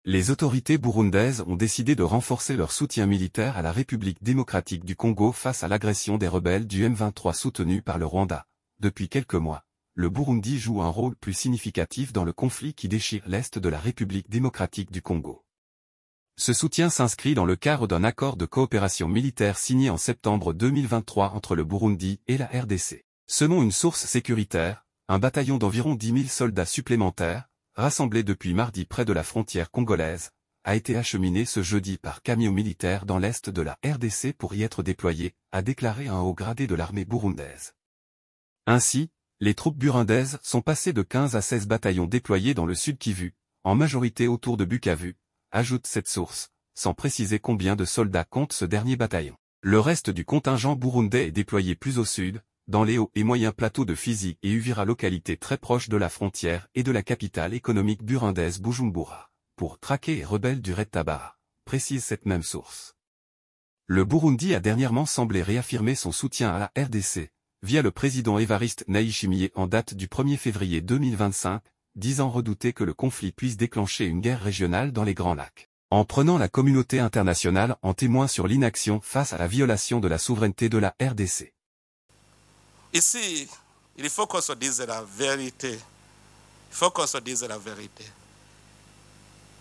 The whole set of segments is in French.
Les autorités burundaises ont décidé de renforcer leur soutien militaire à la République démocratique du Congo face à l'agression des rebelles du M23 soutenus par le Rwanda. Depuis quelques mois, le Burundi joue un rôle plus significatif dans le conflit qui déchire l'Est de la République démocratique du Congo. Ce soutien s'inscrit dans le cadre d'un accord de coopération militaire signé en septembre 2023 entre le Burundi et la RDC. Selon une source sécuritaire, un bataillon d'environ 10 000 soldats supplémentaires, rassemblés depuis mardi près de la frontière congolaise, a été acheminé ce jeudi par camion militaire dans l'est de la RDC pour y être déployé, a déclaré un haut gradé de l'armée burundaise. Ainsi, les troupes burundaises sont passées de 15 à 16 bataillons déployés dans le sud Kivu, en majorité autour de Bukavu, ajoute cette source, sans préciser combien de soldats compte ce dernier bataillon. Le reste du contingent burundais est déployé plus au sud, dans les hauts et moyens plateaux de Fizi et Uvira, localités très proches de la frontière et de la capitale économique burundaise Bujumbura, pour traquer les rebelles du Red Tabara, précise cette même source. Le Burundi a dernièrement semblé réaffirmer son soutien à la RDC, via le président Évariste Ndayishimiye en date du 1er février 2025, disant redouter que le conflit puisse déclencher une guerre régionale dans les Grands Lacs, en prenant la communauté internationale en témoin sur l'inaction face à la violation de la souveraineté de la RDC. Ici, il faut qu'on se dise la vérité. Il faut qu'on se dise la vérité.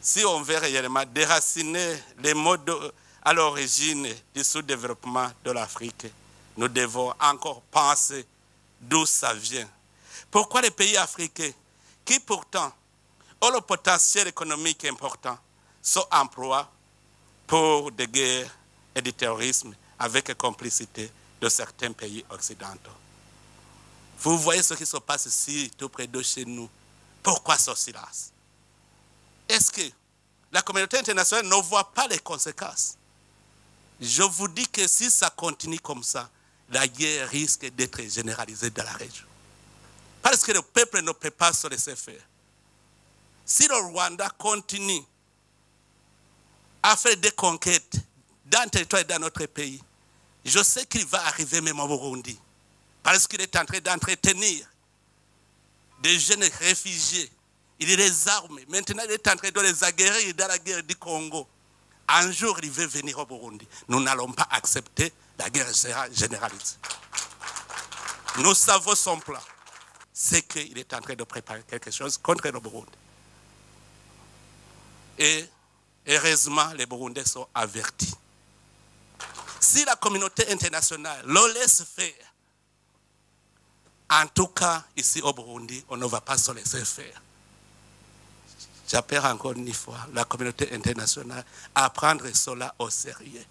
Si on veut réellement déraciner les modes à l'origine du sous-développement de l'Afrique, nous devons encore penser d'où ça vient. Pourquoi les pays africains, qui pourtant ont le potentiel économique important, sont employés pour des guerres et du terrorisme avec complicité de certains pays occidentaux? Vous voyez ce qui se passe ici, tout près de chez nous. Pourquoi ce silence? Est-ce que la communauté internationale ne voit pas les conséquences? Je vous dis que si ça continue comme ça, la guerre risque d'être généralisée dans la région. Parce que le peuple ne peut pas se laisser faire. Si le Rwanda continue à faire des conquêtes dans le territoire et dans notre pays, je sais qu'il va arriver même au Burundi. Parce qu'il est en train d'entretenir des jeunes réfugiés. Il les arme. Maintenant, il est en train de les aguerrir dans la guerre du Congo. Un jour, il veut venir au Burundi. Nous n'allons pas accepter la guerre généralisée. Nous savons son plan. C'est qu'il est en train de préparer quelque chose contre le Burundi. Et heureusement, les Burundais sont avertis. Si la communauté internationale le laisse faire, en tout cas, ici au Burundi, on ne va pas se laisser faire. J'appelle encore une fois la communauté internationale à prendre cela au sérieux.